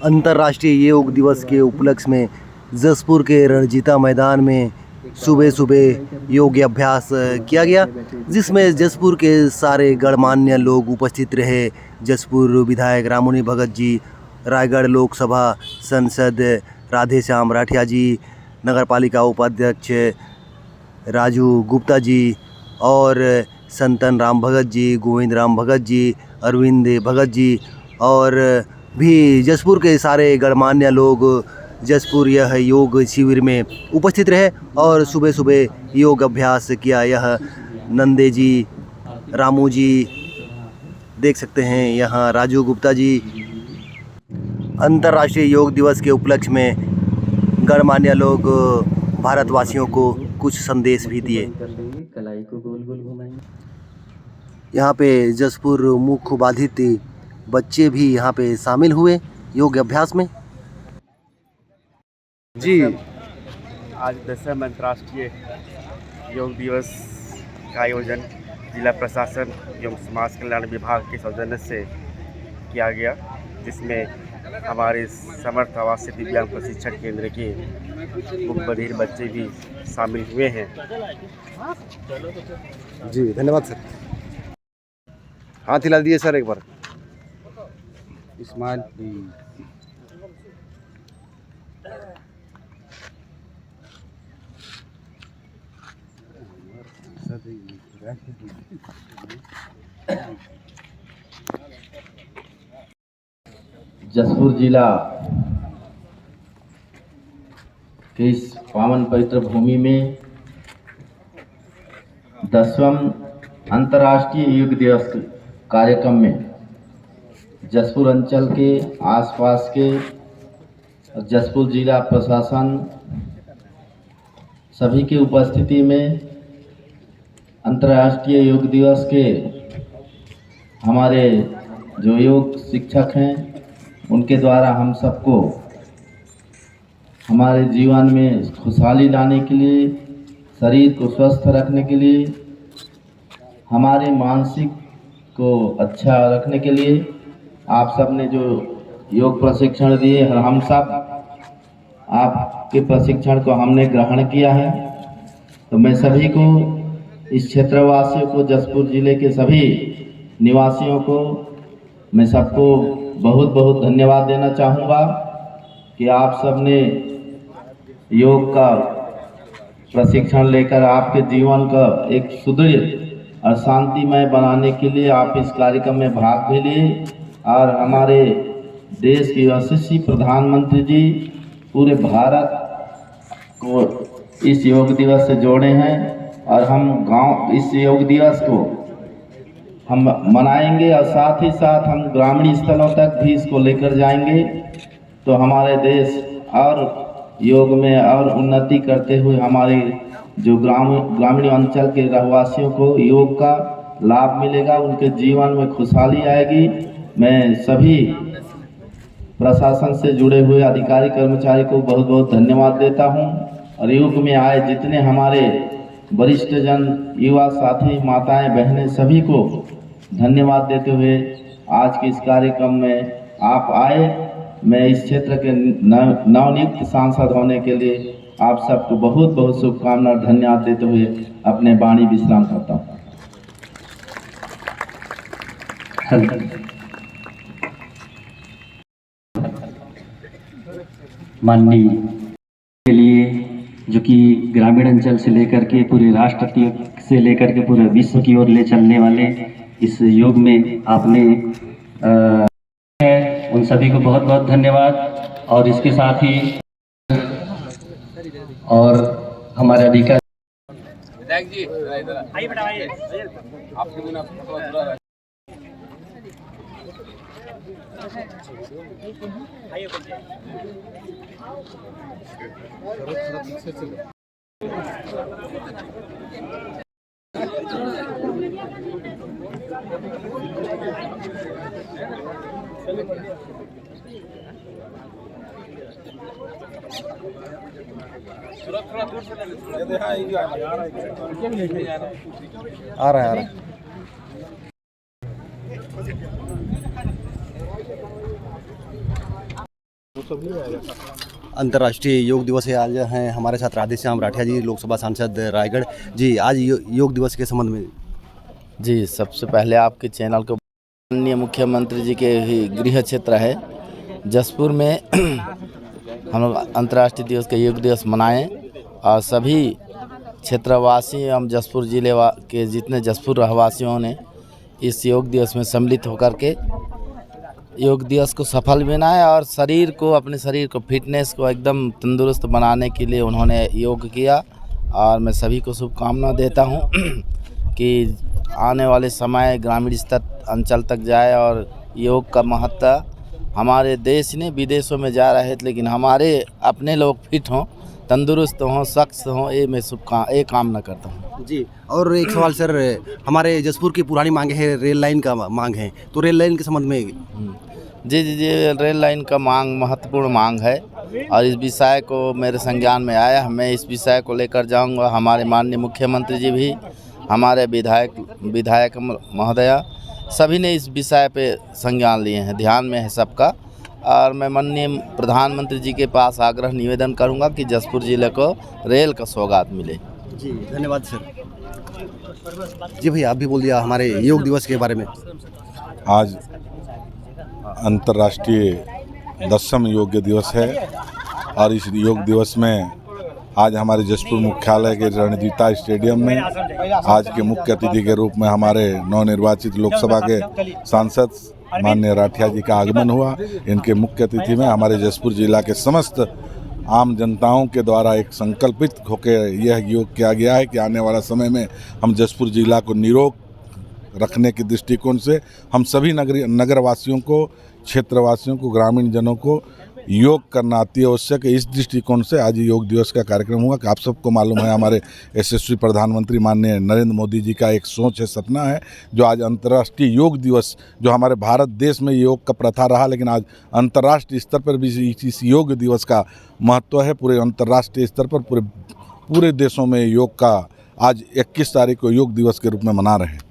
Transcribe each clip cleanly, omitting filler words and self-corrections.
अंतर्राष्ट्रीय योग दिवस के उपलक्ष्य में जसपुर के रणजीता मैदान में सुबह सुबह योग अभ्यास किया गया, जिसमें जसपुर के सारे गणमान्य लोग उपस्थित रहे। जसपुर विधायक राममुनि भगत जी, रायगढ़ लोकसभा सांसद राधेश्याम राठिया जी, नगरपालिका उपाध्यक्ष राजू गुप्ता जी और संतन राम भगत जी, गोविंद राम भगत जी, अरविंद भगत जी और भी जसपुर के सारे गणमान्य लोग जसपुर यह योग शिविर में उपस्थित रहे और सुबह सुबह योग अभ्यास किया। यह नंदे जी, रामू जी देख सकते हैं, यहाँ राजू गुप्ता जी। अंतर्राष्ट्रीय योग दिवस के उपलक्ष्य में गणमान्य लोग भारतवासियों को कुछ संदेश भी दिए। कलाई को गोल गोल घुमाएंगे। यहाँ पे जसपुर मुख बाधित बच्चे भी यहाँ पे शामिल हुए योग अभ्यास में। जी, आज 10वें अंतर्राष्ट्रीय योग दिवस का आयोजन जिला प्रशासन एवं समाज कल्याण विभाग के सौजन्य से किया गया, जिसमें हमारे समर्थ आवासीय दिव्यांग प्रशिक्षण केंद्र के मुख बधिर बच्चे भी शामिल हुए हैं। जी धन्यवाद सर। हाथ हिला दिए सर एक बार। इस्माइल जसपुर जिला के इस पावन पवित्र भूमि में 10वां अंतर्राष्ट्रीय योग दिवस कार्यक्रम में जसपुर अंचल के आसपास के जसपुर जिला प्रशासन सभी की उपस्थिति में अंतर्राष्ट्रीय योग दिवस के हमारे जो योग शिक्षक हैं उनके द्वारा हम सबको हमारे जीवन में खुशहाली लाने के लिए, शरीर को स्वस्थ रखने के लिए, हमारे मानसिक को अच्छा रखने के लिए आप सब ने जो योग प्रशिक्षण दिए, हम सब आपके प्रशिक्षण को हमने ग्रहण किया है। तो मैं सभी को, इस क्षेत्रवासियों को, जसपुर जिले के सभी निवासियों को मैं सबको बहुत बहुत धन्यवाद देना चाहूँगा कि आप सब ने योग का प्रशिक्षण लेकर आपके जीवन का एक सुदृढ़ और शांतिमय बनाने के लिए आप इस कार्यक्रम में भाग भी लिए और हमारे देश के यशस्वी प्रधानमंत्री जी पूरे भारत को इस योग दिवस से जोड़े हैं और हम इस योग दिवस को हम मनाएंगे और साथ ही साथ हम ग्रामीण स्थलों तक भी इसको लेकर जाएंगे, तो हमारे देश और योग में और उन्नति करते हुए हमारे जो ग्रामीण अंचल के रहवासियों को योग का लाभ मिलेगा, उनके जीवन में खुशहाली आएगी। मैं सभी प्रशासन से जुड़े हुए अधिकारी कर्मचारी को बहुत बहुत धन्यवाद देता हूं और योग में आए जितने हमारे वरिष्ठ जन, युवा साथी, माताएं, बहनें, सभी को धन्यवाद देते हुए आज के इस कार्यक्रम में आप आए। मैं इस क्षेत्र के नवनियुक्त सांसद होने के लिए आप सबको बहुत बहुत शुभकामना और धन्यवाद देते हुए अपने वाणी विश्राम करता हूँ। माननीय के लिए जो कि ग्रामीण अंचल से लेकर के पूरे राष्ट्र से लेकर के पूरे विश्व की ओर ले चलने वाले इस योग में आपने उन सभी को बहुत बहुत धन्यवाद। और इसके साथ ही और हमारे अधिकारी आ रहा है। अंतर्राष्ट्रीय योग दिवस है आज, हैं हमारे साथ राधेश्याम राठिया जी, लोकसभा सांसद रायगढ़ जी। आज योग दिवस के संबंध में जी, सबसे पहले आपके चैनल को, माननीय मुख्यमंत्री जी के ही गृह क्षेत्र है जसपुर में हम लोग अंतर्राष्ट्रीय दिवस का योग दिवस मनाएं और सभी क्षेत्रवासी एवं जसपुर जिले के जितने जसपुर रहवासियों ने इस योग दिवस में सम्मिलित होकर के योग दिवस को सफल बनाए और शरीर को, अपने शरीर को, फिटनेस को एकदम तंदुरुस्त बनाने के लिए उन्होंने योग किया। और मैं सभी को शुभकामना देता हूं कि आने वाले समय ग्रामीण स्तर अंचल तक जाए और योग का महत्व हमारे देश ने विदेशों में जा रहे थे, लेकिन हमारे अपने लोग फिट हों, तंदुरुस्त हों, सख्त हों, ये मैं कामना करता हूँ जी। और एक सवाल सर, हमारे जसपुर की पुरानी मांग है, रेल लाइन का मांग है, तो रेल लाइन के संबंध में जी, रेल लाइन का मांग महत्वपूर्ण मांग है और इस विषय को मेरे संज्ञान में आया। मैं इस विषय को लेकर जाऊंगा। हमारे माननीय मुख्यमंत्री जी भी, हमारे विधायक महोदया, सभी ने इस विषय पे संज्ञान लिए हैं, ध्यान में है सबका। और मैं माननीय प्रधानमंत्री जी के पास आग्रह निवेदन करूंगा कि जसपुर जिले को रेल का सौगात मिले। जी, धन्यवाद सर। जी भैया, आप भी बोल दिया हमारे योग दिवस के बारे में। आज अंतर्राष्ट्रीय 10वां योग दिवस है और इस योग दिवस में आज हमारे जसपुर मुख्यालय के रणजीता स्टेडियम में आज के मुख्य अतिथि के रूप में हमारे नवनिर्वाचित लोकसभा के सांसद माननीय राठिया जी का आगमन हुआ। इनके मुख्य अतिथि में हमारे जसपुर जिला के समस्त आम जनताओं के द्वारा एक संकल्पित होकर यह योग किया गया है कि आने वाला समय में हम जसपुर जिला को निरोग रखने के दृष्टिकोण से हम सभी नगरवासियों को, क्षेत्रवासियों को, ग्रामीण जनों को योग करना अति आवश्यक है। इस दृष्टिकोण से आज योग दिवस का कार्यक्रम हुआ कि आप सबको मालूम है हमारे यशस्वी प्रधानमंत्री माननीय नरेंद्र मोदी जी का एक सोच है, सपना है, जो आज अंतर्राष्ट्रीय योग दिवस, जो हमारे भारत देश में योग का प्रथा रहा, लेकिन आज अंतर्राष्ट्रीय स्तर पर भी इस योग दिवस का महत्व है। पूरे अंतर्राष्ट्रीय स्तर पर पूरे देशों में योग का आज 21 तारीख को योग दिवस के रूप में मना रहे हैं।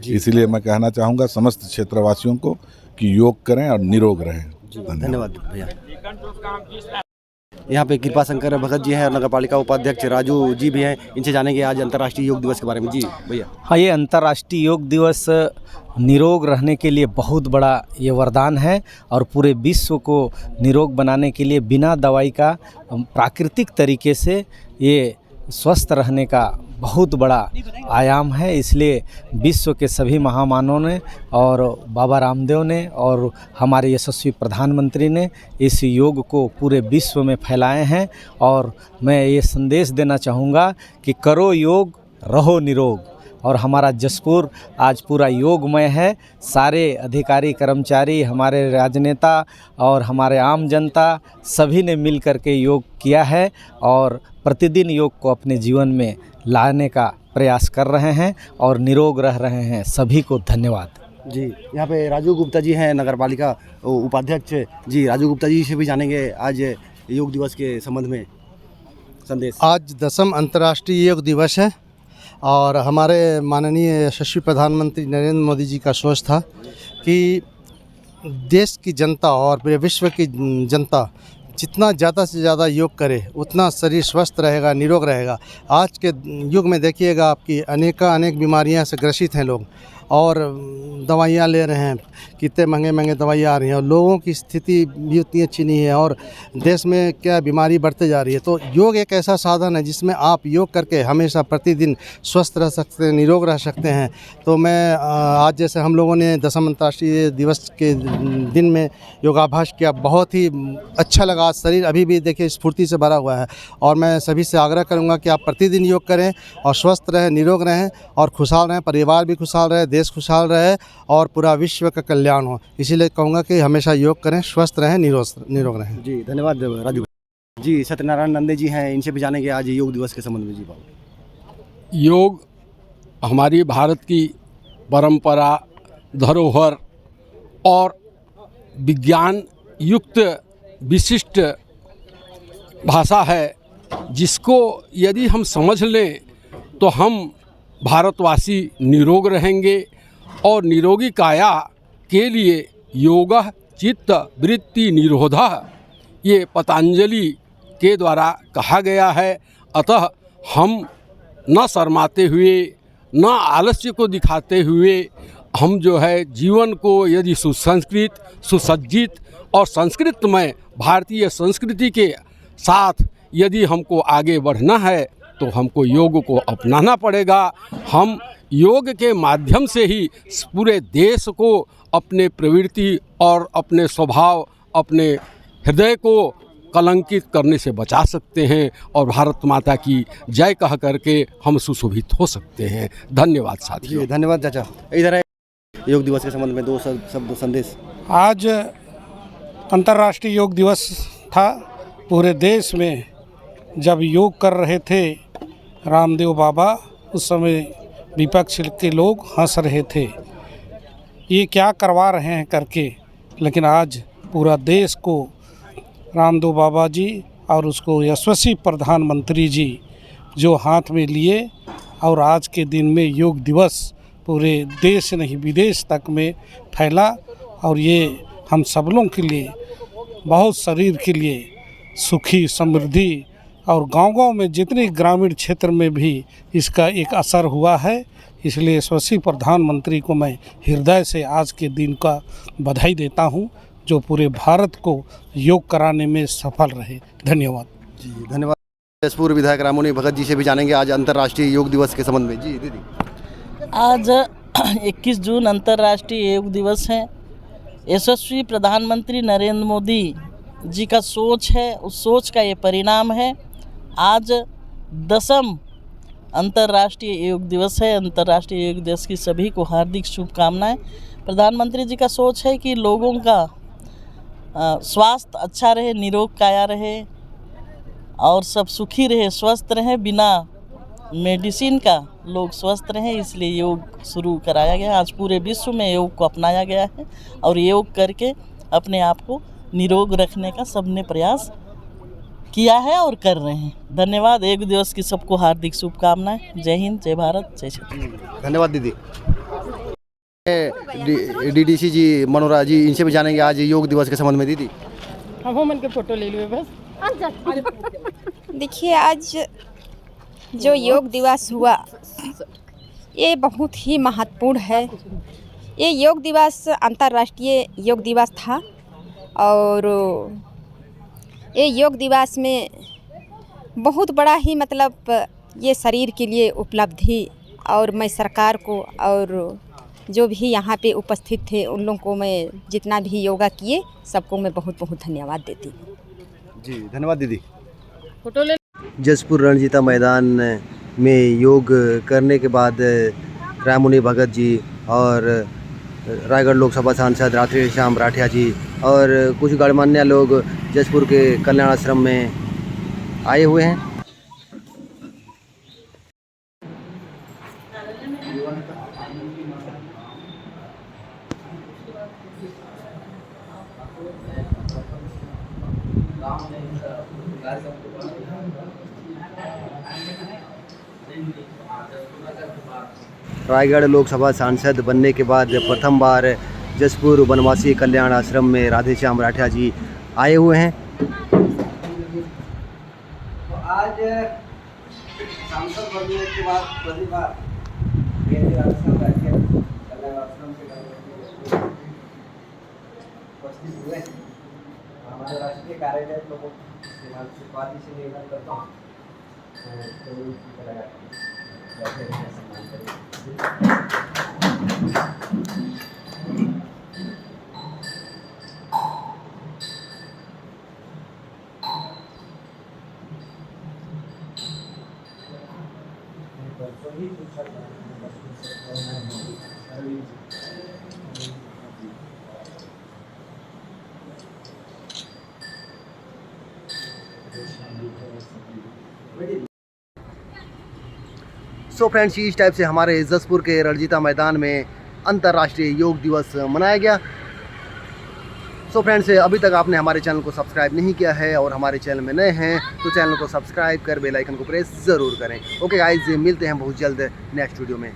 इसलिए मैं कहना चाहूँगा समस्त क्षेत्रवासियों को कि योग करें और निरोग रहें। धन्यवाद भैया। यहाँ पे कृपा शंकर भगत जी हैं और नगर पालिका उपाध्यक्ष राजू जी भी हैं, इनसे जानेंगे आज अंतर्राष्ट्रीय योग दिवस के बारे में। जी भैया। हाँ, ये अंतर्राष्ट्रीय योग दिवस निरोग रहने के लिए बहुत बड़ा ये वरदान है और पूरे विश्व को निरोग बनाने के लिए बिना दवाई का प्राकृतिक तरीके से ये स्वस्थ रहने का बहुत बड़ा आयाम है। इसलिए विश्व के सभी महामानवों ने और बाबा रामदेव ने और हमारे यशस्वी प्रधानमंत्री ने इस योग को पूरे विश्व में फैलाए हैं। और मैं ये संदेश देना चाहूँगा कि करो योग, रहो निरोग। और हमारा जसपुर आज पूरा योगमय है। सारे अधिकारी, कर्मचारी, हमारे राजनेता और हमारे आम जनता सभी ने मिल कर के योग किया है और प्रतिदिन योग को अपने जीवन में लाने का प्रयास कर रहे हैं और निरोग रह रहे हैं। सभी को धन्यवाद। जी, यहाँ पे राजू गुप्ता जी हैं, नगर पालिका उपाध्यक्ष। जी, राजू गुप्ता जी से भी जानेंगे आज योग दिवस के संबंध में संदेश। आज 10वां अंतर्राष्ट्रीय योग दिवस है और हमारे माननीय यशस्वी प्रधानमंत्री नरेंद्र मोदी जी का सोच था कि देश की जनता और पूरे विश्व की जनता जितना ज़्यादा से ज़्यादा योग करे उतना शरीर स्वस्थ रहेगा, निरोग रहेगा। आज के युग में देखिएगा आपकी अनेक बीमारियां से ग्रसित हैं लोग और दवाइयाँ ले रहे हैं, कितने महंगे दवाइयाँ आ रही हैं और लोगों की स्थिति भी उतनी अच्छी नहीं है और देश में क्या बीमारी बढ़ते जा रही है। तो योग एक ऐसा साधन है जिसमें आप योग करके हमेशा प्रतिदिन स्वस्थ रह सकते हैं, निरोग रह सकते हैं। तो मैं आज जैसे हम लोगों ने 10वां अंतर्राष्ट्रीय दिवस के दिन में योगाभ्यास किया, बहुत ही अच्छा लगा। शरीर अभी भी देखिए स्फूर्ति से भरा हुआ है और मैं सभी से आग्रह करूँगा कि आप प्रतिदिन योग करें और स्वस्थ रहें, निरोग रहें और खुशहाल रहें, परिवार भी खुशहाल रहे, देश खुशहाल रहे और पूरा विश्व का कल्याण हो। इसीलिए कहूँगा कि हमेशा योग करें, स्वस्थ रहें, निरोग रहें। जी, धन्यवाद राजू जी। सत्यनारायण नंदे जी हैं, इनसे भी जानेंगे आज योग दिवस के संबंध में। जी बाबू। योग हमारी भारत की परंपरा, धरोहर और विज्ञान युक्त विशिष्ट भाषा है, जिसको यदि हम समझ लें तो हम भारतवासी निरोग रहेंगे और निरोगी काया के लिए योगः चित्त वृत्ति निरोधः, ये पतंजलि के द्वारा कहा गया है। अतः हम न शर्माते हुए, न आलस्य को दिखाते हुए, हम जो है जीवन को यदि सुसंस्कृत, सुसज्जित और संस्कृतमय भारतीय संस्कृति के साथ यदि हमको आगे बढ़ना है तो हमको योग को अपनाना पड़ेगा। हम योग के माध्यम से ही पूरे देश को अपने प्रवृत्ति और अपने स्वभाव, अपने हृदय को कलंकित करने से बचा सकते हैं और भारत माता की जय कह करके हम सुशोभित हो सकते हैं। धन्यवाद साथियों। जी धन्यवाद चाचा। इधर है योग दिवस के संबंध में दो शब्द संदेश। आज अंतर्राष्ट्रीय योग दिवस था। पूरे देश में जब योग कर रहे थे रामदेव बाबा, उस समय विपक्ष के लोग हंस रहे थे, ये क्या करवा रहे हैं करके। लेकिन आज पूरा देश को रामदेव बाबा जी और उसको यशस्वी प्रधानमंत्री जी जो हाथ में लिए, और आज के दिन में योग दिवस पूरे देश नहीं विदेश तक में फैला। और ये हम सब लोगों के लिए, बहुत शरीर के लिए सुखी समृद्धि, और गांव-गांव में जितने ग्रामीण क्षेत्र में भी इसका एक असर हुआ है। इसलिए यशस्वी प्रधानमंत्री को मैं हृदय से आज के दिन का बधाई देता हूं, जो पूरे भारत को योग कराने में सफल रहे। धन्यवाद। जी धन्यवाद। जसपुर विधायक राममुनि भगत जी से भी जानेंगे आज अंतर्राष्ट्रीय योग दिवस के संबंध में। जी दीदी। आज 21 जून अंतर्राष्ट्रीय योग दिवस है। यशस्वी प्रधानमंत्री नरेंद्र मोदी जी का सोच है, उस सोच का ये परिणाम है। आज 10वां अंतर्राष्ट्रीय योग दिवस है। अंतर्राष्ट्रीय योग दिवस की सभी को हार्दिक शुभकामनाएं। प्रधानमंत्री जी का सोच है कि लोगों का स्वास्थ्य अच्छा रहे, निरोग काया रहे और सब सुखी रहे, स्वस्थ रहे, बिना मेडिसिन का लोग स्वस्थ रहें। इसलिए योग शुरू कराया गया। आज पूरे विश्व में योग को अपनाया गया है और योग करके अपने आप को निरोग रखने का सबने प्रयास किया है और कर रहे हैं। धन्यवाद। योग दिवस की सबको हार्दिक शुभकामनाएं। जय हिंद, जय भारत, जय छत्तीसगढ़। धन्यवाद दीदी। डीडीसी जी मनोरा जी, इनसे भी जानेंगे आज योग दिवस के संबंध में। दीदी हम मन के फोटो ले लिए बस। देखिए, आज जो योग दिवस हुआ ये बहुत ही महत्वपूर्ण है। ये योग दिवस अंतर्राष्ट्रीय योग दिवस था और ये योग दिवस में बहुत बड़ा ही मतलब ये शरीर के लिए उपलब्धि, और मैं सरकार को और जो भी यहाँ पे उपस्थित थे उन लोगों को मैं जितना भी योगा किए सबको मैं बहुत बहुत धन्यवाद देती हूँ। जी धन्यवाद दीदी। फोटो ले। जसपुर रणजीता मैदान में योग करने के बाद राममुनि भगत जी और रायगढ़ लोकसभा सांसद राधेश्याम राठिया जी और कुछ गणमान्य लोग जसपुर के कल्याण आश्रम में आए हुए हैं। रायगढ़ लोकसभा सांसद बनने के बाद प्रथम बार जसपुर वनवासी कल्याण आश्रम में राधेश्याम राठिया जी आए हुए हैं। तो आज सांसद बनने के बाद पहली बार राधेश्याम राठिया कल्याण आश्रम के उपस्थित हुए। हमारे राष्ट्रीय कार्यालय लोगों शिवाजी से निवेदन करता हूँ सो फ्रेंड्स, इस टाइप से हमारे जसपुर के रणजीता मैदान में अंतर्राष्ट्रीय योग दिवस मनाया गया। सो फ्रेंड्स, अभी तक आपने हमारे चैनल को सब्सक्राइब नहीं किया है और हमारे चैनल में नए हैं तो चैनल को सब्सक्राइब कर बेल आइकन को प्रेस ज़रूर करें। ओके गाइज, मिलते हैं बहुत जल्द नेक्स्ट वीडियो में।